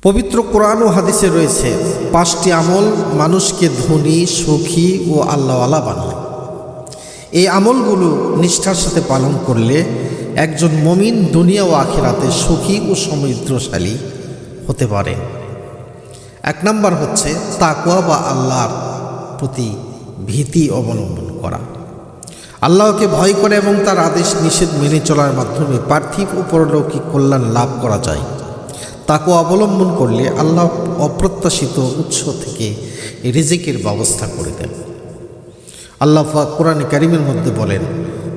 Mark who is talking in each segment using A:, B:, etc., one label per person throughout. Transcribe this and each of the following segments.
A: পবিত্র কোরআন ও হাদিসে রয়েছে 5টি আমল মানুষকে ধনী, সুখী ও আল্লাহওয়ালা বানায়। এই আমলগুলো নিষ্ঠার সাথে পালন করলে একজন মুমিন দুনিয়া ও আখিরাতে সুখী ও সমৃদ্ধশালী হতে পারে। 1 নম্বর হচ্ছে তাকওয়া বা আল্লাহর প্রতি ভীতি অবলম্বন করা। আল্লাহকে ভয় করে এবং তার আদেশ নিষেধ মেনে চলার মাধ্যমে পার্থিব ও পারলৌকিক কল্যাণ লাভ করা যায়। তাকওয়া অবলম্বন করলে আল্লাহ অপ্রত্যাশিত উৎস থেকে রিজিকের ব্যবস্থা করে দেন। আল্লাহ পাক কোরআনে কারীমের মধ্যে বলেন,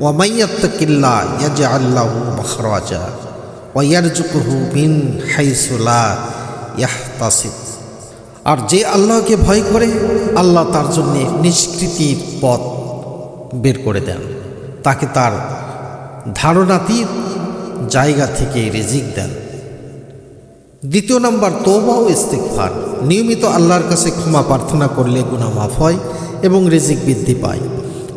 A: ওয়া মাইয়াত্তাকিল্লাহ ইয়াজআল লাহু মাখরাজা ওয়া ইয়ারযুকুহু মিন হাইসু লা ইয়াহতাসিব। আর যে আল্লাহকে ভয় করে আল্লাহ তার জন্য নিষ্কৃতির পথ বের করে দেন, তাকে তার ধারণাতীত জায়গা থেকে রিজিক দেন। 2 নম্বর তওবা ও ইস্তিগফার। নিয়মিত আল্লাহর কাছে ক্ষমা প্রার্থনা করলে গুনাহ মাফ হয় এবং রিজিক বৃদ্ধি পায়।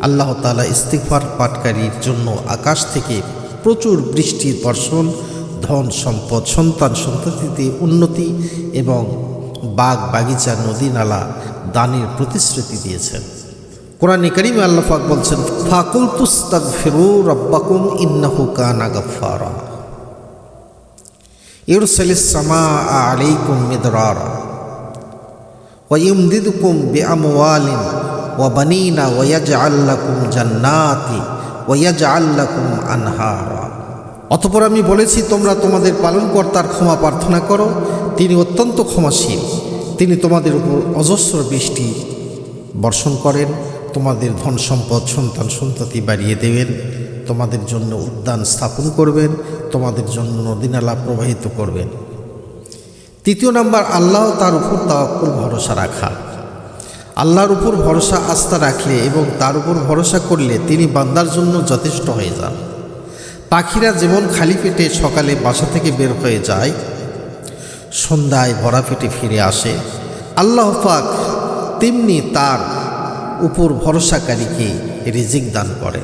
A: আল্লাহ তাআলা ইস্তিগফার পাঠকারীর জন্য আকাশ থেকে প্রচুর বৃষ্টির বর্ষণ, ধন সম্পদ, সন্তান সন্ততিতে উন্নতি এবং বাগ বাগিচা, নদী নালা দানের প্রতিশ্রুতি দিয়েছেন। কোরআনে কারীমে আল্লাহ পাক বলছেন, ফাকুলতুস্তাগফিরু রাব্বাকুম ইন্নাহু কানা গাফফারা ইরসালিস সামাআ আলাইকুম মিদরারা ওয়া ইউমদিদুকুম বিআমওয়ালিন ওয়া বানিনা ওয়া ইয়াজআল লাকুম জান্নাতি ওয়া ইয়াজআল লাকুম আনহারা। অতঃপর আমি বলেছি, তোমরা তোমাদের পালনকর্তার ক্ষমা প্রার্থনা করো, তিনি অত্যন্ত ক্ষমাশীল। তিনি তোমাদের উপর অজস্র বৃষ্টি বর্ষণ করেন, তোমাদের ধন সম্পদ, সন্তান সন্ততি বাড়িয়ে দেবেন, তোমাদের জন্য উদ্যান স্থাপন করবেন, তোমাদের জন্য নদীনালা প্রবাহিত করবেন। 3 নম্বর আল্লাহ তার উপর তাওয়াক্কুল, ভরসা রাখা। আল্লাহর উপর ভরসা আস্থা রাখলে এবং তার উপর ভরসা করলে তিনি বান্দার জন্য যথেষ্ট হয়ে যান। পাখিরা যেমন খালি পেটে সকালে বাসা থেকে বের হয়ে যায়, সন্ধ্যায় ভরা পেটে ফিরে আসে, আল্লাহ পাক তেমনি তার উপর ভরসাকারীকে রিজিক দান করে।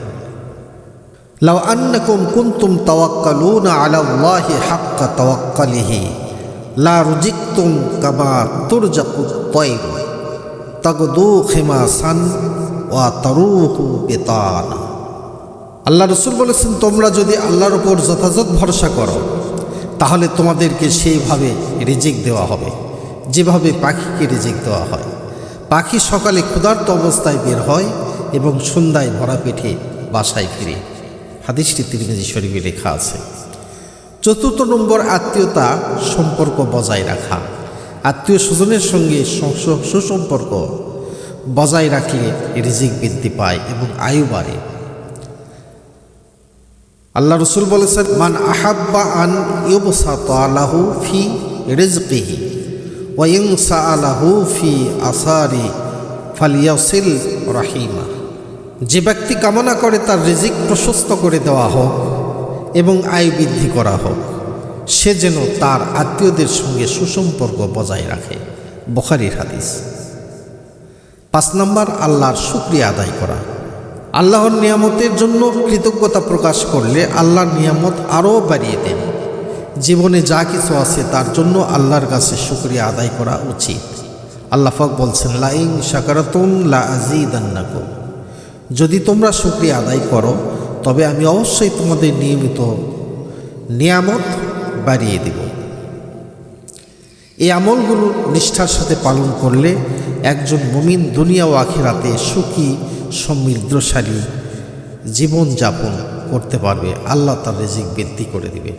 A: লাউ আন্নাকুম কুনতুম তাওয়াক্কালুনা আলাল্লাহি হাক্কা তাওয়াক্কালিহি লা রুজিকতুম কামা তুরজাকুত তায়র তাগদু খিমাসান ওয়া তারুহু বিতানা। আল্লাহ রাসূল বলেছেন, তোমরা যদি আল্লাহর উপর যথাযথ ভরসা করো তাহলে তোমাদেরকে সেইভাবে রিজিক দেওয়া হবে যেভাবে পাখিকে রিজিক দেওয়া হয়। পাখি সকালে ক্ষুধার্ত অবস্থায় বের হয় এবং সন্ধ্যায় ভরা পেটে বাসায় ফিরে। হাদিসটি তিরমিজি শরীফে লেখা আছে। 4 নম্বর আত্মীয়তা সম্পর্ক বজায় রাখা। আত্মীয় স্বজনের সঙ্গে সুসম্পর্ক বজায় রাখলে রিজিক বৃদ্ধি পায় এবং আয়ু বাড়ে। আল্লাহ রাসূল বলেছেন, মান আহাব্বা আন ইউবসাতা লাহু ফি রিজকিহি ওয়া ইনসা লাহু ফি আসারি ফালিয়াসিল রাহিমা। যে ব্যক্তি কামনা করে তার রিজিক প্রশস্ত করে দেওয়া হোক এবং আয় বৃদ্ধি করা হোক, সে যেন তার আত্মীয়দের সঙ্গে সুসম্পর্ক বজায় রাখে। বুখারীর হাদিস। 5 নম্বর আল্লাহর শুকরিয়া আদায় করা। আল্লাহর নিয়ামতের জন্য কৃতজ্ঞতা প্রকাশ করলে আল্লাহর নিয়ামত আরও বাড়িয়ে দেন। জীবনে যা কিছু আছে তার জন্য আল্লাহর কাছে শুকরিয়া আদায় করা উচিত। আল্লাহ পাক বলছেন, লা ইন শাকারাতুম লা আযীদান্নাকুম। যদি তোমরা শুকরিয়া আদায় করো তবে আমি অবশ্যই তোমাদের নিয়ামত বাড়িয়ে দেব। এই আমলগুলো নিষ্ঠার সাথে পালন করলে একজন মুমিন দুনিয়া ও আখিরাতে সুখী সমৃদ্ধশালী জীবনযাপন করতে পারবে। আল্লাহ তার রিজিক বৃদ্ধি করে দিবেন।